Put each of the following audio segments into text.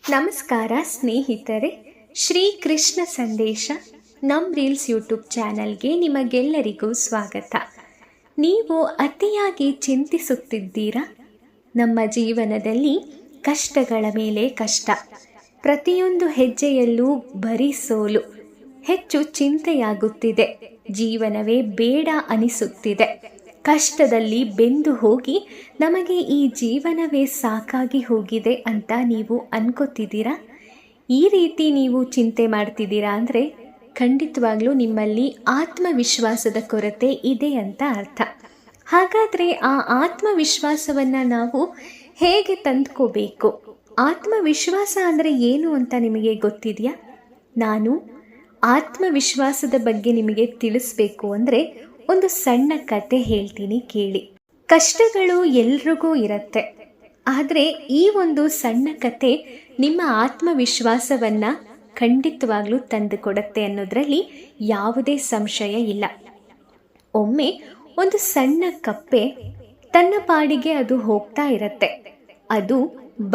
ನಮಸ್ಕಾರ ಸ್ನೇಹಿತರೆ, ಶ್ರೀ ಕೃಷ್ಣ ಸಂದೇಶ ನಮ್ಮ ರೀಲ್ಸ್ ಯೂಟ್ಯೂಬ್ ಚಾನಲ್ಗೆ ನಿಮಗೆಲ್ಲರಿಗೂ ಸ್ವಾಗತ. ನೀವು ಅತಿಯಾಗಿ ಚಿಂತಿಸುತ್ತಿದ್ದೀರಾ? ನಮ್ಮ ಜೀವನದಲ್ಲಿ ಕಷ್ಟಗಳ ಮೇಲೆ ಕಷ್ಟ, ಪ್ರತಿಯೊಂದು ಹೆಜ್ಜೆಯಲ್ಲೂ ಬರೀ ಸೋಲು, ಹೆಚ್ಚು ಚಿಂತೆಯಾಗುತ್ತಿದೆ, ಜೀವನವೇ ಬೇಡ ಅನಿಸುತ್ತಿದೆ. ಕಷ್ಟದಲ್ಲಿ ಬೆಂದು ಹೋಗಿ ನಮಗೆ ಈ ಜೀವನವೇ ಸಾಕಾಗಿ ಹೋಗಿದೆ ಅಂತ ನೀವು ಅನ್ಕೋತಿದ್ದೀರಾ? ಈ ರೀತಿ ನೀವು ಚಿಂತೆ ಮಾಡ್ತಿದ್ದೀರಾ ಅಂದರೆ ಖಂಡಿತವಾಗ್ಲೂ ನಿಮ್ಮಲ್ಲಿ ಆತ್ಮವಿಶ್ವಾಸದ ಕೊರತೆ ಇದೆ ಅಂತ ಅರ್ಥ. ಹಾಗಾದರೆ ಆ ಆತ್ಮವಿಶ್ವಾಸವನ್ನು ನಾವು ಹೇಗೆ ತಂದ್ಕೋಬೇಕು? ಆತ್ಮವಿಶ್ವಾಸ ಅಂದರೆ ಏನು ಅಂತ ನಿಮಗೆ ಗೊತ್ತಿದೆಯಾ? ನಾನು ಆತ್ಮವಿಶ್ವಾಸದ ಬಗ್ಗೆ ನಿಮಗೆ ತಿಳಿಸ್ಬೇಕು ಅಂದರೆ ಒಂದು ಸಣ್ಣ ಕತೆ ಹೇಳ್ತೀನಿ, ಕೇಳಿ. ಕಷ್ಟಗಳು ಎಲ್ರಿಗೂ ಇರುತ್ತೆ, ಆದರೆ ಈ ಒಂದು ಸಣ್ಣ ಕತೆ ನಿಮ್ಮ ಆತ್ಮವಿಶ್ವಾಸವನ್ನು ಖಂಡಿತವಾಗ್ಲೂ ತಂದುಕೊಡುತ್ತೆ ಅನ್ನೋದರಲ್ಲಿ ಯಾವುದೇ ಸಂಶಯ ಇಲ್ಲ. ಒಮ್ಮೆ ಒಂದು ಸಣ್ಣ ಕಪ್ಪೆ ತನ್ನ ಪಾಡಿಗೆ ಅದು ಹೋಗ್ತಾ ಇರುತ್ತೆ. ಅದು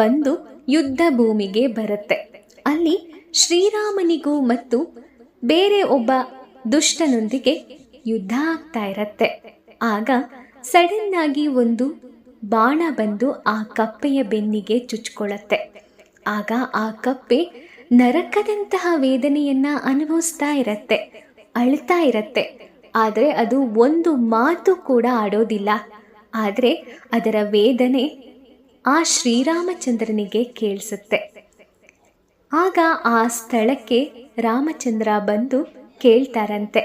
ಬಂದು ಯುದ್ಧ ಭೂಮಿಗೆ ಬರುತ್ತೆ. ಅಲ್ಲಿ ಶ್ರೀರಾಮನಿಗೂ ಮತ್ತು ಬೇರೆ ಒಬ್ಬ ದುಷ್ಟನೊಂದಿಗೆ ಯುದ್ಧ ಆಗ್ತಾ ಇರತ್ತೆ. ಆಗ ಸಡನ್ ಆಗಿ ಒಂದು ಬಾಣ ಬಂದು ಆ ಕಪ್ಪೆಯ ಬೆನ್ನಿಗೆ ಚುಚ್ಕೊಳ್ಳುತ್ತೆ. ಆಗ ಆ ಕಪ್ಪೆ ನರಕದಂತಹ ವೇದನೆಯನ್ನ ಅನುಭವಿಸ್ತಾ ಇರತ್ತೆ, ಅಳ್ತಾ ಇರತ್ತೆ. ಆದರೆ ಅದು ಒಂದು ಮಾತು ಕೂಡ ಆಡೋದಿಲ್ಲ. ಆದರೆ ಅದರ ವೇದನೆ ಆ ಶ್ರೀರಾಮಚಂದ್ರನಿಗೆ ಕೇಳಿಸುತ್ತೆ. ಆಗ ಆ ಸ್ಥಳಕ್ಕೆ ರಾಮಚಂದ್ರ ಬಂದು ಕೇಳ್ತಾರಂತೆ,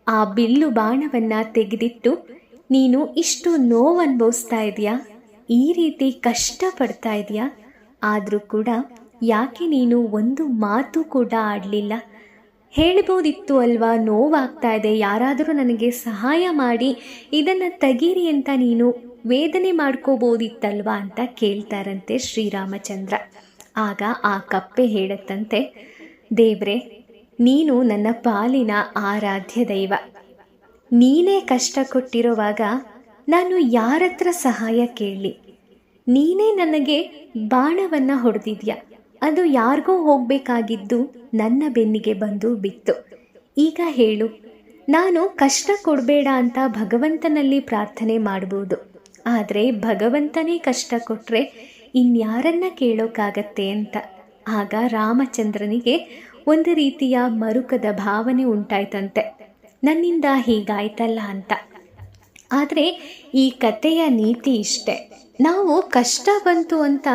ಆ ಬಿಲ್ಲು ಬಾಣವನ್ನು ತೆಗೆದಿಟ್ಟು ನೀನು ಇಷ್ಟು ನೋವು ಅನುಭವಿಸ್ತಾ ಇದೆಯಾ, ಈ ರೀತಿ ಕಷ್ಟಪಡ್ತಾ ಇದೆಯಾ, ಆದರೂ ಕೂಡ ಯಾಕೆ ನೀನು ಒಂದು ಮಾತು ಕೂಡ ಆಡಲಿಲ್ಲ? ಹೇಳ್ಬೋದಿತ್ತು ಅಲ್ವಾ, ನೋವಾಗ್ತಾ ಇದೆ, ಯಾರಾದರೂ ನನಗೆ ಸಹಾಯ ಮಾಡಿ ಇದನ್ನು ತೆಗೀರಿ ಅಂತ ನೀನು ವೇದನೆ ಮಾಡ್ಕೋಬೋದಿತ್ತಲ್ವಾ ಅಂತ ಕೇಳ್ತಾರಂತೆ ಶ್ರೀರಾಮಚಂದ್ರ. ಆಗ ಆ ಕಪ್ಪೆ ಹೇಳುತ್ತಂತೆ, ದೇವ್ರೆ, ನೀನು ನನ್ನ ಪಾಲಿನ ಆರಾಧ್ಯ ದೈವ. ನೀನೇ ಕಷ್ಟ ಕೊಟ್ಟಿರುವಾಗ ನಾನು ಯಾರತ್ರ ಸಹಾಯ ಕೇಳಲಿ? ನೀನೇ ನನಗೆ ಬಾಣವನ್ನು ಹೊಡೆದಿದ್ಯಾ, ಅದು ಯಾರಿಗೋ ಹೋಗಬೇಕಾಗಿದ್ದು ನನ್ನ ಬೆನ್ನಿಗೆ ಬಂದು ಬಿತ್ತು. ಈಗ ಹೇಳು, ನಾನು ಕಷ್ಟ ಕೊಡಬೇಡ ಅಂತ ಭಗವಂತನಲ್ಲಿ ಪ್ರಾರ್ಥನೆ ಮಾಡ್ಬೋದು, ಆದರೆ ಭಗವಂತನೇ ಕಷ್ಟ ಕೊಟ್ಟರೆ ಇನ್ಯಾರನ್ನ ಕೇಳೋಕ್ಕಾಗತ್ತೆ ಅಂತ. ಆಗ ರಾಮಚಂದ್ರನಿಗೆ ಒಂದು ರೀತಿಯ ಮರುಕದ ಭಾವನೆ ಉಂಟಾಯ್ತಂತೆ, ನನ್ನಿಂದ ಹೀಗಾಯ್ತಲ್ಲ ಅಂತ. ಆದರೆ ಈ ಕಥೆಯ ನೀತಿ ಇಷ್ಟೆ, ನಾವು ಕಷ್ಟ ಬಂತು ಅಂತ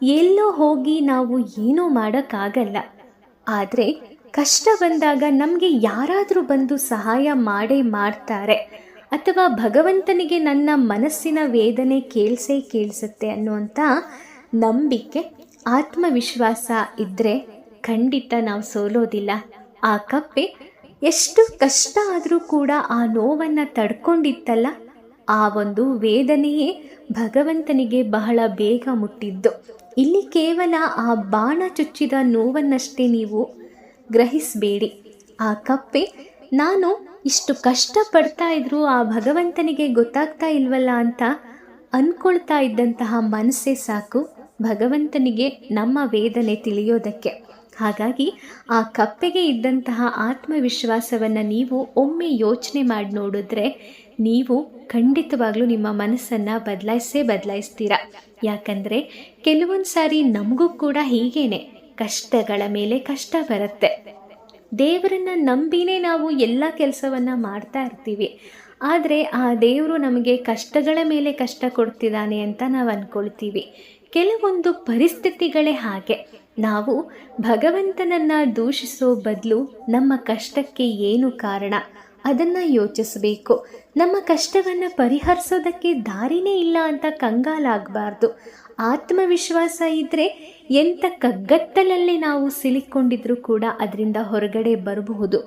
ಎಲ್ಲೋ ಹೋಗಿ ನಾವು ಏನೂ ಮಾಡೋಕ್ಕಾಗಲ್ಲ. ಆದರೆ ಕಷ್ಟ ಬಂದಾಗ ನಮಗೆ ಯಾರಾದರೂ ಬಂದು ಸಹಾಯ ಮಾಡೇ ಮಾಡ್ತಾರೆ, ಅಥವಾ ಭಗವಂತನಿಗೆ ನನ್ನ ಮನಸ್ಸಿನ ವೇದನೆ ಕೇಳಿಸುತ್ತೆ ಅನ್ನುವಂಥ ನಂಬಿಕೆ, ಆತ್ಮವಿಶ್ವಾಸ ಇದ್ದರೆ ಖಂಡಿತ ನಾವು ಸೋಲೋದಿಲ್ಲ. ಆ ಕಪ್ಪೆ ಎಷ್ಟು ಕಷ್ಟ ಆದರೂ ಕೂಡ ಆ ನೋವನ್ನು ತಡ್ಕೊಂಡಿತ್ತಲ್ಲ, ಆ ಒಂದು ವೇದನೆಯೇ ಭಗವಂತನಿಗೆ ಬಹಳ ಬೇಗ ಮುಟ್ಟಿದ್ದು. ಇಲ್ಲಿ ಕೇವಲ ಆ ಬಾಣ ಚುಚ್ಚಿದ ನೋವನ್ನಷ್ಟೇ ನೀವು ಗ್ರಹಿಸಬೇಡಿ. ಆ ಕಪ್ಪೆ ನಾನು ಇಷ್ಟು ಕಷ್ಟಪಡ್ತಾ ಇದ್ರೂ ಆ ಭಗವಂತನಿಗೆ ಗೊತ್ತಾಗ್ತಾ ಇಲ್ವಲ್ಲ ಅಂತ ಅಂದ್ಕೊಳ್ತಾ ಇದ್ದಂತಹ ಮನಸ್ಸೇ ಸಾಕು ಭಗವಂತನಿಗೆ ನಮ್ಮ ವೇದನೆ ತಿಳಿಯೋದಕ್ಕೆ. ಹಾಗಾಗಿ ಆ ಕಪ್ಪೆಗೆ ಇದ್ದಂತಹ ಆತ್ಮವಿಶ್ವಾಸವನ್ನು ನೀವು ಒಮ್ಮೆ ಯೋಚನೆ ಮಾಡಿ ನೋಡಿದ್ರೆ ನೀವು ಖಂಡಿತವಾಗ್ಲೂ ನಿಮ್ಮ ಮನಸ್ಸನ್ನು ಬದಲಾಯಿಸ್ತೀರ. ಯಾಕಂದರೆ ಕೆಲವೊಂದು ಸಾರಿ ನಮಗೂ ಕೂಡ ಹೀಗೇನೆ ಕಷ್ಟಗಳ ಮೇಲೆ ಕಷ್ಟ ಬರುತ್ತೆ. ದೇವರನ್ನು ನಂಬಿನೇ ನಾವು ಎಲ್ಲ ಕೆಲಸವನ್ನು ಮಾಡ್ತಾ ಇರ್ತೀವಿ, ಆದರೆ ಆ ದೇವರು ನಮಗೆ ಕಷ್ಟಗಳ ಮೇಲೆ ಕಷ್ಟ ಕೊಡ್ತಿದ್ದಾನೆ ಅಂತ ನಾವು ಅಂದ್ಕೊಳ್ತೀವಿ. ಕೆಲವೊಂದು ಪರಿಸ್ಥಿತಿಗಳೇ ಹಾಗೆ. ನಾವು ಭಗವಂತನನ್ನು ದೂಷಿಸೋ ಬದಲು ನಮ್ಮ ಕಷ್ಟಕ್ಕೆ ಏನು ಕಾರಣ ಅದನ್ನು ಯೋಚಿಸಬೇಕು. ನಮ್ಮ ಕಷ್ಟವನ್ನು ಪರಿಹರಿಸೋದಕ್ಕೆ ದಾರಿನೇ ಇಲ್ಲ ಅಂತ ಕಂಗಾಲಾಗಬಾರ್ದು. ಆತ್ಮವಿಶ್ವಾಸ ಇದ್ದರೆ ಎಂಥ ಕಗ್ಗತ್ತಲಲ್ಲಿ ನಾವು ಸಿಲುಕೊಂಡಿದ್ರೂ ಕೂಡ ಅದರಿಂದ ಹೊರಗಡೆ ಬರಬಹುದು.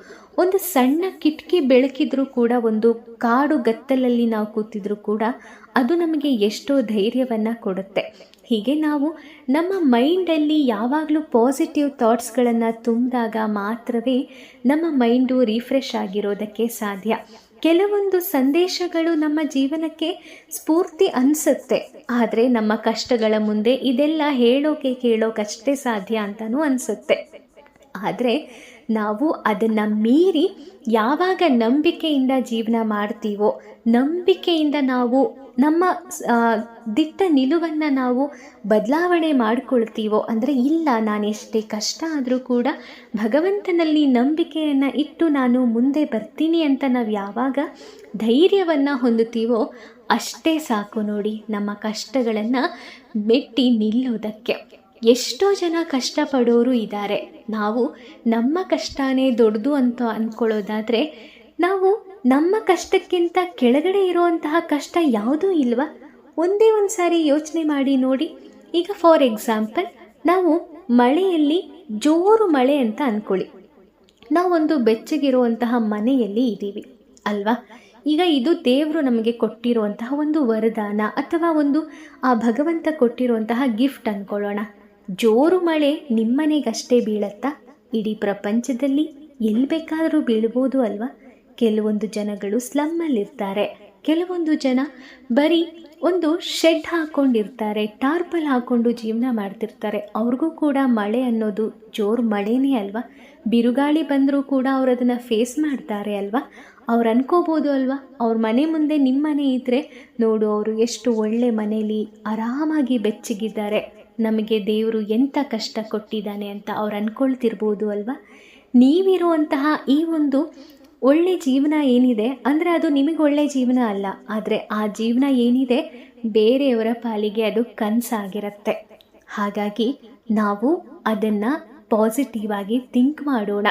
ಒಂದು ಸಣ್ಣ ಕಿಟಕಿ ಬೆಳಕಿದ್ರೂ ಕೂಡ, ಒಂದು ಕಾಡು ಗತ್ತಲಲ್ಲಿ ನಾವು ಕೂತಿದ್ರೂ ಕೂಡ ಅದು ನಮಗೆ ಎಷ್ಟೋ ಧೈರ್ಯವನ್ನು ಕೊಡುತ್ತೆ. ಹೀಗೆ ನಾವು ನಮ್ಮ ಮೈಂಡಲ್ಲಿ ಯಾವಾಗಲೂ ಪಾಸಿಟಿವ್ ಥಾಟ್ಸ್ಗಳನ್ನು ತುಂಬಿದಾಗ ಮಾತ್ರವೇ ನಮ್ಮ ಮೈಂಡು ರಿಫ್ರೆಶ್ ಆಗಿರೋದಕ್ಕೆ ಸಾಧ್ಯ. ಕೆಲವೊಂದು ಸಂದೇಶಗಳು ನಮ್ಮ ಜೀವನಕ್ಕೆ ಸ್ಫೂರ್ತಿ ಅನಿಸುತ್ತೆ, ಆದರೆ ನಮ್ಮ ಕಷ್ಟಗಳ ಮುಂದೆ ಇದೆಲ್ಲ ಹೇಳೋಕೆ ಕೇಳೋಕಷ್ಟೇ ಸಾಧ್ಯ ಅಂತಲೂ ಅನಿಸುತ್ತೆ. ಆದರೆ ನಾವು ಅದನ್ನು ಮೀರಿ ಯಾವಾಗ ನಂಬಿಕೆಯಿಂದ ಜೀವನ ಮಾಡ್ತೀವೋ, ನಂಬಿಕೆಯಿಂದ ನಾವು ನಮ್ಮ ದಿಟ್ಟ ನಿಲುವನ್ನು ನಾವು ಬದಲಾವಣೆ ಮಾಡಿಕೊಳ್ತೀವೋ, ಅಂದರೆ ಇಲ್ಲ ನಾನು ಎಷ್ಟೇ ಕಷ್ಟ ಆದರೂ ಕೂಡ ಭಗವಂತನಲ್ಲಿ ನಂಬಿಕೆಯನ್ನು ಇಟ್ಟು ನಾನು ಮುಂದೆ ಬರ್ತೀನಿ ಅಂತ ನಾವು ಯಾವಾಗ ಧೈರ್ಯವನ್ನು ಹೊಂದುತ್ತೀವೋ ಅಷ್ಟೇ ಸಾಕು ನೋಡಿ ನಮ್ಮ ಕಷ್ಟಗಳನ್ನು ಮೆಟ್ಟಿ ನಿಲ್ಲೋದಕ್ಕೆ. ಎಷ್ಟೋ ಜನ ಕಷ್ಟಪಡೋರು ಇದ್ದಾರೆ. ನಾವು ನಮ್ಮ ಕಷ್ಟನೇ ದೊಡ್ಡದು ಅಂತ ಅಂದ್ಕೊಳ್ಳೋದಾದರೆ ನಾವು ನಮ್ಮ ಕಷ್ಟಕ್ಕಿಂತ ಕೆಳಗಡೆ ಇರುವಂತಹ ಕಷ್ಟ ಯಾವುದೂ ಇಲ್ವಾ? ಒಂದೇ ಒಂದು ಸಾರಿ ಯೋಚನೆ ಮಾಡಿ ನೋಡಿ. ಈಗ ಫಾರ್ ಎಕ್ಸಾಂಪಲ್ ನಾವು ಮಳೆಯಲ್ಲಿ ಜೋರು ಮಳೆ ಅಂತ ಅಂದ್ಕೊಳ್ಳಿ, ನಾವೊಂದು ಬೆಚ್ಚಗಿರುವಂತಹ ಮನೆಯಲ್ಲಿ ಇದ್ದೀವಿ ಅಲ್ವಾ? ಈಗ ಇದು ದೇವರು ನಮಗೆ ಕೊಟ್ಟಿರುವಂತಹ ಒಂದು ವರದಾನ ಅಥವಾ ಒಂದು ಆ ಭಗವಂತ ಕೊಟ್ಟಿರುವಂತಹ ಗಿಫ್ಟ್ ಅಂದ್ಕೊಳ್ಳೋಣ. ಜೋರು ಮಳೆ ನಿಮ್ಮನೆಗಷ್ಟೇ ಬೀಳತ್ತಾ? ಇಡೀ ಪ್ರಪಂಚದಲ್ಲಿ ಎಲ್ಲಿ ಬೇಕಾದರೂ ಬೀಳ್ಬೋದು ಅಲ್ವಾ? ಕೆಲವೊಂದು ಜನಗಳು ಸ್ಲಮ್ಮಲ್ಲಿರ್ತಾರೆ, ಕೆಲವೊಂದು ಜನ ಬರೀ ಒಂದು ಶೆಡ್ ಹಾಕ್ಕೊಂಡಿರ್ತಾರೆ, ಟಾರ್ಪಲ್ ಹಾಕ್ಕೊಂಡು ಜೀವನ ಮಾಡ್ತಿರ್ತಾರೆ. ಅವ್ರಿಗೂ ಕೂಡ ಮಳೆ ಅನ್ನೋದು ಜೋರು ಮಳೆನೇ ಅಲ್ವಾ? ಬಿರುಗಾಳಿ ಬಂದರೂ ಕೂಡ ಅವ್ರು ಅದನ್ನು ಫೇಸ್ ಮಾಡ್ತಾರೆ ಅಲ್ವಾ? ಅವ್ರು ಅನ್ಕೋಬೋದು ಅಲ್ವಾ, ಅವ್ರ ಮನೆ ಮುಂದೆ ನಿಮ್ಮ ಮನೆ ಇದ್ದರೆ ನೋಡು ಅವರು ಎಷ್ಟು ಒಳ್ಳೆ ಮನೇಲಿ ಆರಾಮಾಗಿ ಬೆಚ್ಚಗಿದ್ದಾರೆ, ನಮಗೆ ದೇವರು ಎಂಥ ಕಷ್ಟ ಕೊಟ್ಟಿದ್ದಾನೆ ಅಂತ ಅವ್ರು ಅಂದ್ಕೊಳ್ತಿರ್ಬೋದು ಅಲ್ವಾ? ನೀವಿರುವಂತಹ ಈ ಒಂದು ಒಳ್ಳೆ ಜೀವನ ಏನಿದೆ ಅಂದರೆ ಅದು ನಿಮಗೆ ಒಳ್ಳೆ ಜೀವನ ಅಲ್ಲ, ಆದರೆ ಆ ಜೀವನ ಏನಿದೆ ಬೇರೆಯವರ ಪಾಲಿಗೆ ಅದು ಕನಸಾಗಿರುತ್ತೆ. ಹಾಗಾಗಿ ನಾವು ಅದನ್ನು ಪಾಸಿಟಿವ್ ಆಗಿ ಥಿಂಕ್ ಮಾಡೋಣ.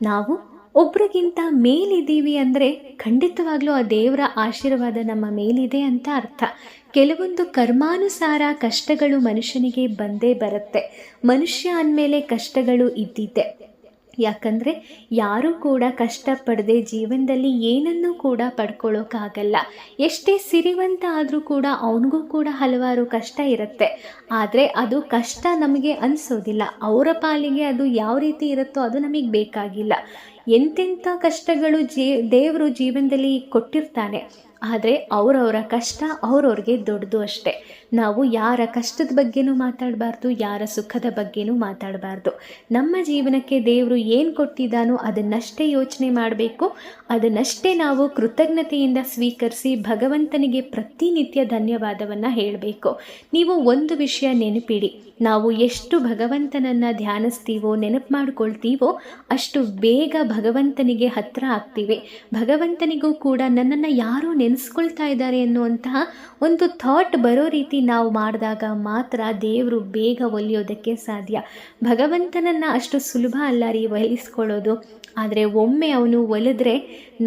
ನಾವು ಒಬ್ರಿಗಿಂತ ಮೇಲಿದ್ದೀವಿ ಅಂದರೆ ಖಂಡಿತವಾಗ್ಲೂ ಆ ದೇವರ ಆಶೀರ್ವಾದ ನಮ್ಮ ಮೇಲಿದೆ ಅಂತ ಅರ್ಥ. ಕೆಲವೊಂದು ಕರ್ಮಾನುಸಾರ ಕಷ್ಟಗಳು ಮನುಷ್ಯನಿಗೆ ಬಂದೇ ಬರುತ್ತೆ. ಮನುಷ್ಯ ಅಂದಮೇಲೆ ಕಷ್ಟಗಳು ಇದ್ದಿದ್ದೆ. ಯಾಕಂದರೆ ಯಾರೂ ಕೂಡ ಕಷ್ಟಪಡದೆ ಜೀವನದಲ್ಲಿ ಏನನ್ನೂ ಕೂಡ ಪಡ್ಕೊಳ್ಳೋಕ್ಕಾಗಲ್ಲ. ಎಷ್ಟೇ ಸಿರಿವಂತ ಆದರೂ ಕೂಡ ಅವನಿಗೂ ಕೂಡ ಹಲವಾರು ಕಷ್ಟ ಇರುತ್ತೆ. ಆದರೆ ಅದು ಕಷ್ಟ ನಮಗೆ ಅನಿಸೋದಿಲ್ಲ, ಅವರ ಪಾಲಿಗೆ ಅದು ಯಾವ ರೀತಿ ಇರುತ್ತೋ ಅದು ನಮಗೆ ಬೇಕಾಗಿಲ್ಲ. ಎಂತೆಂಥ ಕಷ್ಟಗಳು ದೇವರು ಜೀವನದಲ್ಲಿ ಕೊಟ್ಟಿರ್ತಾನೆ, ಆದರೆ ಅವರವರ ಕಷ್ಟ ಅವ್ರವ್ರಿಗೆ ದೊಡ್ಡದು ಅಷ್ಟೆ. ನಾವು ಯಾರ ಕಷ್ಟದ ಬಗ್ಗೆನೂ ಮಾತಾಡಬಾರ್ದು, ಯಾರ ಸುಖದ ಬಗ್ಗೆನೂ ಮಾತಾಡಬಾರ್ದು. ನಮ್ಮ ಜೀವನಕ್ಕೆ ದೇವರು ಏನು ಕೊಟ್ಟಿದ್ದಾನೋ ಅದನ್ನಷ್ಟೇ ಯೋಚನೆ ಮಾಡಬೇಕು, ಅದನ್ನಷ್ಟೇ ನಾವು ಕೃತಜ್ಞತೆಯಿಂದ ಸ್ವೀಕರಿಸಿ ಭಗವಂತನಿಗೆ ಪ್ರತಿನಿತ್ಯ ಧನ್ಯವಾದವನ್ನು ಹೇಳಬೇಕು. ನೀವು ಒಂದು ವಿಷಯ ನೆನಪಿಡಿ, ನಾವು ಎಷ್ಟು ಭಗವಂತನನ್ನು ಧ್ಯಾನಿಸ್ತೀವೋ ನೆನಪು ಮಾಡ್ಕೊಳ್ತೀವೋ ಅಷ್ಟು ಬೇಗ ಭಗವಂತನಿಗೆ ಹತ್ತಿರ ಆಗ್ತೀವಿ. ಭಗವಂತನಿಗೂ ಕೂಡ ನನ್ನನ್ನು ಯಾರೋ ನೆನೆಸ್ಕೊಳ್ತಾ ಇದ್ದಾರೆ ಅನ್ನುವಂತಹ ಒಂದು ಥಾಟ್ ಬರೋ ರೀತಿ ನಾವು ಮಾಡಿದಾಗ ಮಾತ್ರ ದೇವರು ಬೇಗ ಒಲಿಯೋದಕ್ಕೆ ಸಾಧ್ಯ. ಭಗವಂತನನ್ನು ಅಷ್ಟು ಸುಲಭ ಅಲ್ಲ ರೀ ಒಲಿಸ್ಕೊಳ್ಳೋದು. ಆದರೆ ಒಮ್ಮೆ ಅವನು ಒಲಿದ್ರೆ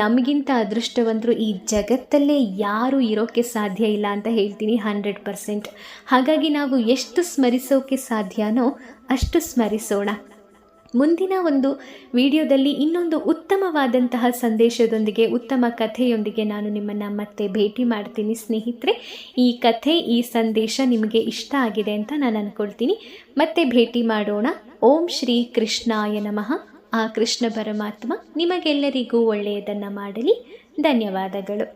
ನಮಗಿಂತ ಅದೃಷ್ಟವಂತರು ಈ ಜಗತ್ತಲ್ಲೇ ಯಾರೂ ಇರೋಕ್ಕೆ ಸಾಧ್ಯ ಇಲ್ಲ ಅಂತ ಹೇಳ್ತೀನಿ 100%. ಹಾಗಾಗಿ ನಾವು ಎಷ್ಟು ಸ್ಮರಿಸೋಕ್ಕೆ ಸಾಧ್ಯನೋ ಅಷ್ಟು ಸ್ಮರಿಸೋಣ. ಮುಂದಿನ ಒಂದು ವಿಡಿಯೋದಲ್ಲಿ ಇನ್ನೊಂದು ಉತ್ತಮವಾದಂತಹ ಸಂದೇಶದೊಂದಿಗೆ, ಉತ್ತಮ ಕಥೆಯೊಂದಿಗೆ ನಾನು ನಿಮ್ಮನ್ನು ಮತ್ತೆ ಭೇಟಿ ಮಾಡ್ತೀನಿ ಸ್ನೇಹಿತರೆ. ಈ ಕಥೆ, ಈ ಸಂದೇಶ ನಿಮಗೆ ಇಷ್ಟ ಆಗಿದೆ ಅಂತ ನಾನು ಅಂದ್ಕೊಳ್ತೀನಿ. ಮತ್ತೆ ಭೇಟಿ ಮಾಡೋಣ. ಓಂ ಶ್ರೀ ಕೃಷ್ಣಾಯ ನಮಃ. ಆ ಕೃಷ್ಣ ಪರಮಾತ್ಮ ನಿಮಗೆಲ್ಲರಿಗೂ ಒಳ್ಳೆಯದನ್ನು ಮಾಡಲಿ. ಧನ್ಯವಾದಗಳು.